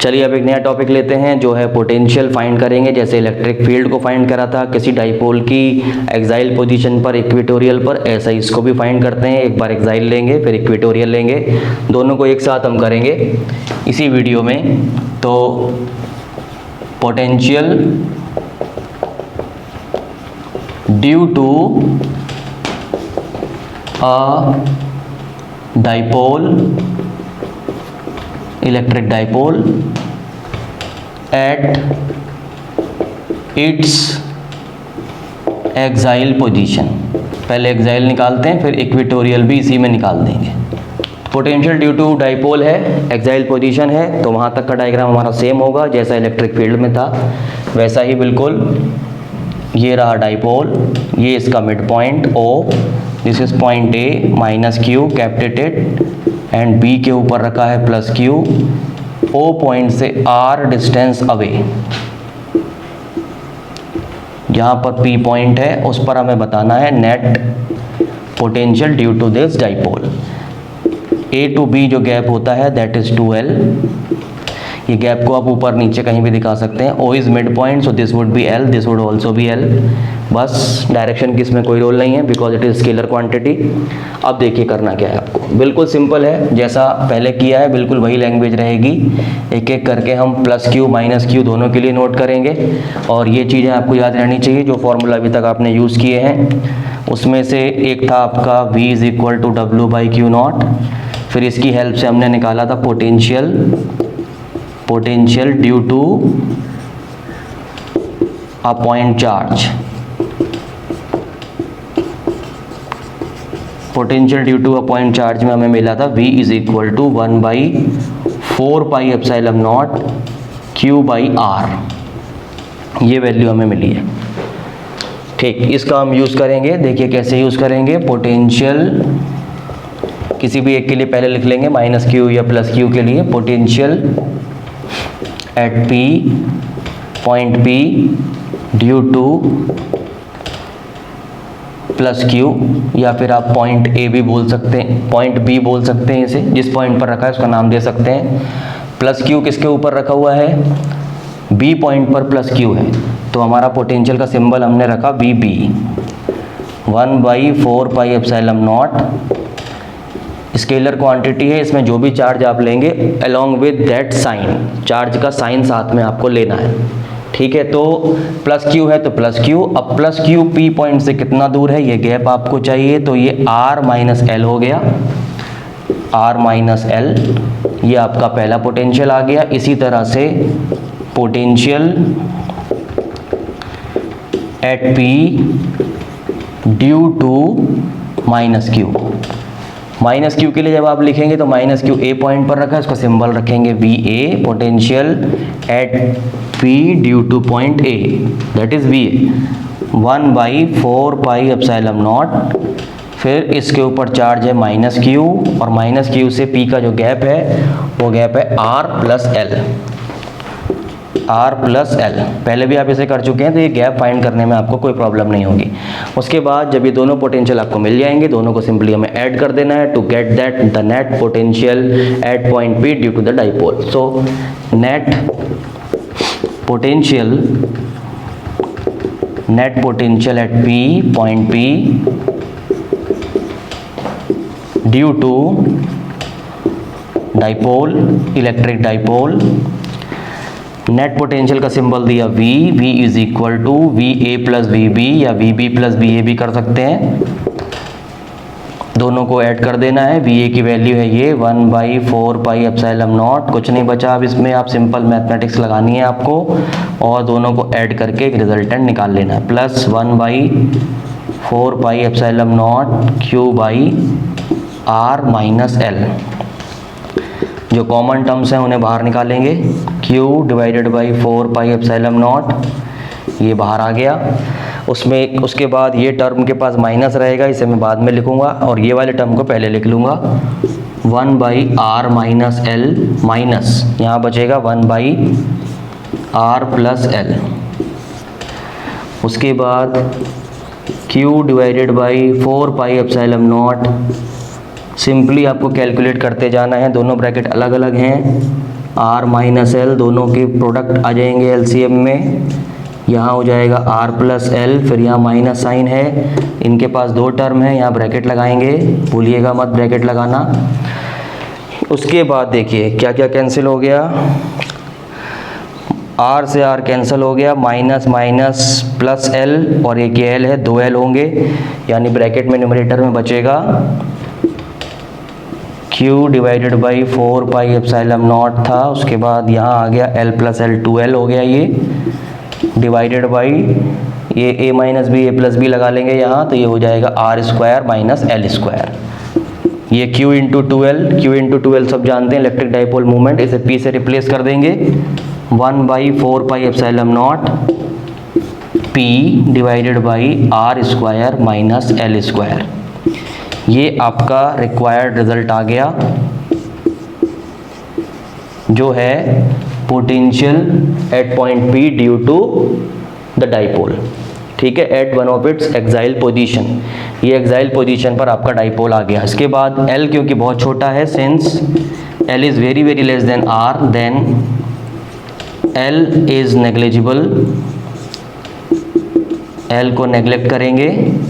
चलिए अब एक नया टॉपिक लेते हैं जो है पोटेंशियल फाइंड करेंगे। जैसे इलेक्ट्रिक फील्ड को फाइंड करा था किसी डाइपोल की एक्साइल पोजीशन पर, इक्वेटोरियल पर, ऐसा ही इसको भी फाइंड करते हैं। एक बार एक्साइल लेंगे फिर इक्वेटोरियल लेंगे, दोनों को एक साथ हम करेंगे इसी वीडियो में। तो potential due to a dipole, electric dipole at its axial position. पहले एक्साइल निकालते हैं फिर इक्वेटोरियल भी इसी में निकाल देंगे। पोटेंशियल ड्यू टू डाइपोल है, एक्साइल पोजीशन है, तो वहाँ तक का डायग्राम हमारा सेम होगा जैसा इलेक्ट्रिक फील्ड में था वैसा ही बिल्कुल। ये रहा डाइपोल, ये इसका mid point O, this is point A minus Q कैप्टेटेड एंड B के ऊपर रखा है प्लस Q। O पॉइंट से R डिस्टेंस अवे, जहाँ पर P पॉइंट है उस पर हमें बताना है net potential due to this dipole. A to B जो गैप होता है दैट इज 2L। ये गैप को आप ऊपर नीचे कहीं भी दिखा सकते हैं। O is mid point so this would be L, this would also be L। बस डायरेक्शन की इसमें कोई रोल नहीं है because it is scalar quantity. अब देखिए करना क्या है आपको, बिल्कुल सिंपल है, जैसा पहले किया है बिल्कुल वही लैंग्वेज रहेगी। एक एक करके हम प्लस Q माइनस Q दोनों के लिए नोट करेंगे और ये चीज़ें आपको याद रहनी चाहिए जो फॉर्मूला अभी तक आपने यूज़ किए हैं। उसमें से एक था आपका V is equal to W/Q0, फिर इसकी हेल्प से हमने निकाला था potential due to a point charge. Potential due to a point charge में हमें मिला था V is equal to 1/4πε0 Q/R, ये वैल्यू हमें मिली है। ठीक, इसका हम यूज़ करेंगे। देखिए कैसे यूज़ करेंगे। पोटेंशियल किसी भी एक के लिए पहले लिख लेंगे माइनस Q या प्लस Q के लिए। Potential at P, point P due to plus Q, या फिर आप पॉइंट A भी बोल सकते हैं, पॉइंट B बोल सकते हैं, इसे जिस पॉइंट पर रखा है उसका नाम दे सकते हैं। प्लस Q किसके ऊपर रखा हुआ है? B पॉइंट पर प्लस Q है, तो हमारा पोटेंशियल का सिंबल हमने रखा VB। 1/4πε0 स्केलर क्वांटिटी है, इसमें जो भी चार्ज आप लेंगे along with that sign, charge का साइन साथ में आपको लेना है। ठीक है, तो प्लस Q है तो प्लस Q। अब प्लस Q P पॉइंट से कितना दूर है ये गैप आपको चाहिए, तो ये R माइनस L हो गया। R माइनस L, ये आपका पहला पोटेंशियल आ गया। इसी तरह से potential at P due to minus Q। Minus Q के लिए जब आप लिखेंगे तो माइनस Q A पॉइंट पर रखा है, उसका सिंबल रखेंगे VA। Potential at P due two point A that is VA 1/4πε0। फिर इसके ऊपर चार्ज है माइनस Q और माइनस Q से P का जो गैप है वो गैप है R plus L। R plus L पहले भी आप इसे कर चुके हैं, तो ये गैप फाइंड करने में आपको कोई प्रॉब्लम नहीं होगी। उसके बाद जब ये दोनों पोटेंशियल आपको मिल जाएंगे, दोनों को सिंपली हमें ऐड कर देना है to get that the net potential at point P due to the dipole. So net potential at P point P due to dipole, electric dipole. Net potential का सिंबल दिया V is equal to VA plus VB या VB plus VA भी कर सकते हैं। दोनों को add कर देना है। VA की वैल्यू है ये 1/4πε0, कुछ नहीं बचा। अब इसमें आप सिंपल मैथमेटिक्स लगानी है आपको और दोनों को ऐड करके एक रिजल्टेंट निकाल लेना है। Plus 1/4πε0 Q/R minus L। जो कॉमन टर्म्स हैं उन्हें बाहर निकालेंगे। Q डिवाइडेड बाई 4πε0, ये बाहर आ गया। उसमें उसके बाद ये टर्म के पास माइनस रहेगा, इसे मैं बाद में लिखूंगा और ये वाले टर्म को पहले लिख लूँगा। 1/R माइनस L माइनस यहाँ बचेगा 1/R प्लस L। उसके बाद Q डिवाइडेड बाई 4πε0, सिंपली आपको कैलकुलेट करते जाना है। दोनों ब्रैकेट अलग अलग हैं आर माइनस एल दोनों के प्रोडक्ट आ जाएंगे एलसीएम में, यहाँ हो जाएगा आर प्लस एल, फिर यहाँ माइनस साइन है, इनके पास दो टर्म है, यहाँ ब्रैकेट लगाएंगे, भूलिएगा मत ब्रैकेट लगाना। उसके बाद देखिए क्या क्या कैंसिल हो गया, आर से आर कैंसिल हो गया, माइनस माइनस प्लस एल और एक ये एल है, दो एल होंगे, यानी ब्रैकेट में न्यूमरेटर में बचेगा Q divided by 4 pi epsilon not था, उसके बाद यहाँ आ गया L प्लस एल 2L हो गया, ये डिवाइडेड बाई ये a minus B A plus B लगा लेंगे यहाँ, तो ये हो जाएगा R square minus L square. ये Q इंटू टू एल सब जानते हैं इलेक्ट्रिक डाइपोल मूवमेंट, इसे P से रिप्लेस कर देंगे 1/4 pi epsilon naught P divided by R square minus L square. ये आपका रिक्वायर्ड रिजल्ट आ गया जो है potential at point P due to the dipole. ठीक है, at one of its axial position, ये एक्साइल पोजीशन पर आपका डाइपोल आ गया। इसके बाद L क्योंकि बहुत छोटा है, since L is very very less than R, then L is negligible, L को नेग्लेक्ट करेंगे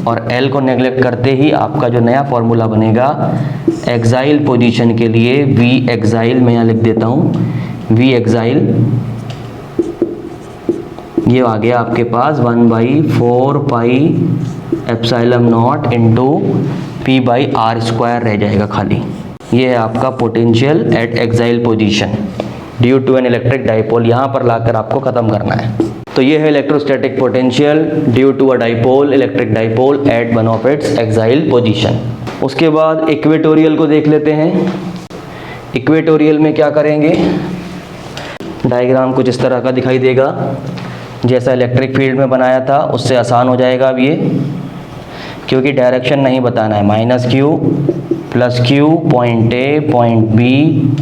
और L को नेग्लेक्ट करते ही आपका जो नया फॉर्मूला बनेगा एक्साइल पोजीशन के लिए, V एक्साइल मैं यहाँ लिख देता हूँ, V एक्साइल ये आ गया आपके पास 1/4 pi epsilon naught into P by R square रह जाएगा खाली। ये है आपका potential at axial position due to an electric dipole, यहाँ पर लाकर आपको ख़त्म करना है। तो ये है electrostatic potential due to a dipole, electric dipole at one of its axial position. उसके बाद इक्वेटोरियल को देख लेते हैं। इक्वेटोरियल में क्या करेंगे, डायग्राम कुछ इस तरह का दिखाई देगा, जैसा इलेक्ट्रिक फील्ड में बनाया था उससे आसान हो जाएगा अब ये, क्योंकि डायरेक्शन नहीं बताना है। Minus Q plus Q, point A point B,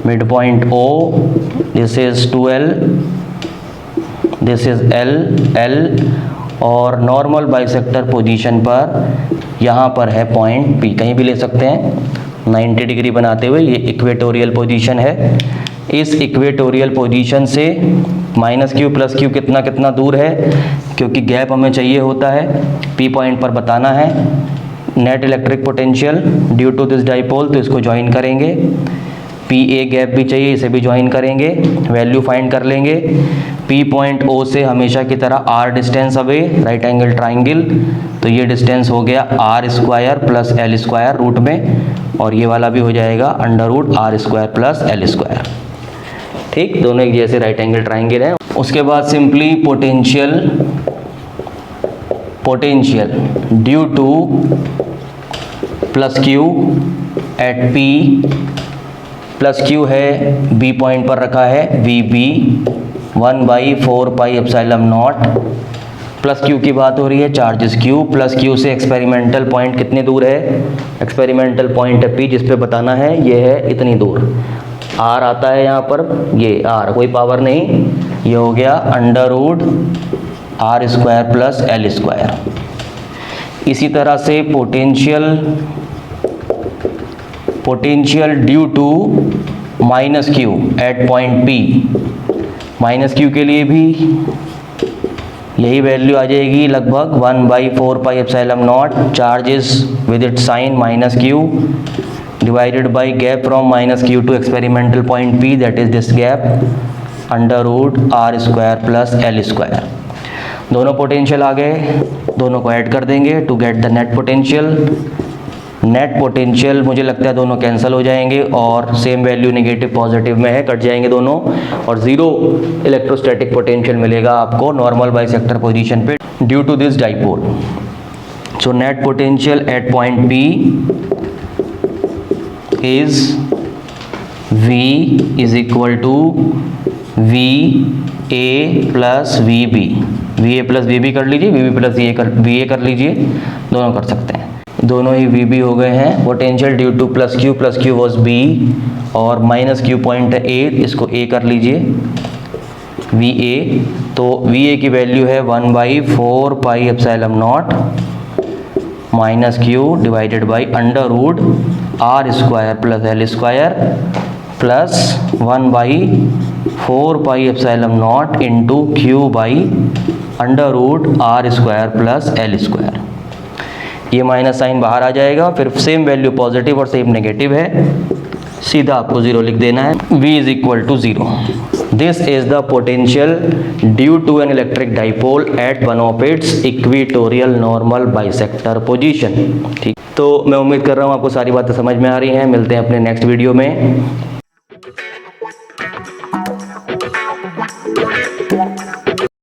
mid point O, this is 2L, this is L, और नॉर्मल बाइसेक्टर पोजीशन पर यहाँ पर है पॉइंट P, कहीं भी ले सकते हैं 90 डिग्री बनाते हुए। ये इक्वेटोरियल पोजीशन है। इस इक्वेटोरियल पोजीशन से माइनस क्यू प्लस क्यू कितना कितना दूर है, क्योंकि गैप हमें चाहिए होता है, P पॉइंट पर बताना है net electric potential due to this dipole, तो इसको ज्वाइन करेंगे। PA गैप भी चाहिए, इसे भी ज्वाइन करेंगे, वैल्यू फाइंड कर लेंगे। P पॉइंट O से हमेशा की तरह R distance away, right angle triangle, तो ये डिस्टेंस हो गया R square plus L square root में, और ये वाला भी हो जाएगा under root R square plus L square. ठीक, दोनों एक जैसे राइट एंगल ट्राइंगल हैं। उसके बाद simply potential due to plus Q at P, plus Q है B पॉइंट पर रखा है VB 1/4 pi epsilon naught, plus Q की बात हो रही है, चार्जेस Q, प्लस क्यू से एक्सपेरिमेंटल पॉइंट कितनी दूर है, एक्सपेरिमेंटल पॉइंट है P जिस पे बताना है, ये है इतनी दूर। R आता है यहाँ पर, ये R कोई पावर नहीं, ये हो गया under root R square plus L square. इसी तरह से potential due to minus Q at point P, minus Q के लिए भी यही वैल्यू आ जाएगी लगभग 1/4 pi epsilon naught, charges with it sign minus Q divided by gap from minus Q to experimental point P, that is this gap under root R square plus L square. दोनों potential आ गए, दोनों को add कर देंगे to get the net potential. Net potential मुझे लगता है दोनों कैंसिल हो जाएंगे और सेम वैल्यू नेगेटिव पॉजिटिव में है, कट जाएंगे दोनों, और जीरो इलेक्ट्रोस्टैटिक पोटेंशियल मिलेगा आपको नॉर्मल बाइसेक्टर पोजीशन पे due to this dipole. So net potential at point P is V is equal to VA plus VB, VA plus VB कर लीजिए, VB प्लस VA कर लीजिए, दोनों कर सकते हैं, दोनों ही VB हो गए हैं। Potential due to plus Q was B और माइनस क्यू पॉइंट है A, इसको A कर लीजिए VA, तो VA की वैल्यू है 1/4 pi epsilon naught minus Q divided by under root R square plus L square plus 1/4πε0 into Q/√R² plus L²। ये minus sign बाहर आ जाएगा, फिर सेम वैल्यू पॉजिटिव और सेम नेगेटिव है, सीधा आपको 0 लिख देना है। V is equal to 0। This is the potential due to an electric dipole at one of its equatorial normal bisector position. ठीक, तो मैं उम्मीद कर रहा हूँ आपको सारी बातें समझ में आ रही हैं। मिलते हैं अपने नेक्स्ट वीडियो में।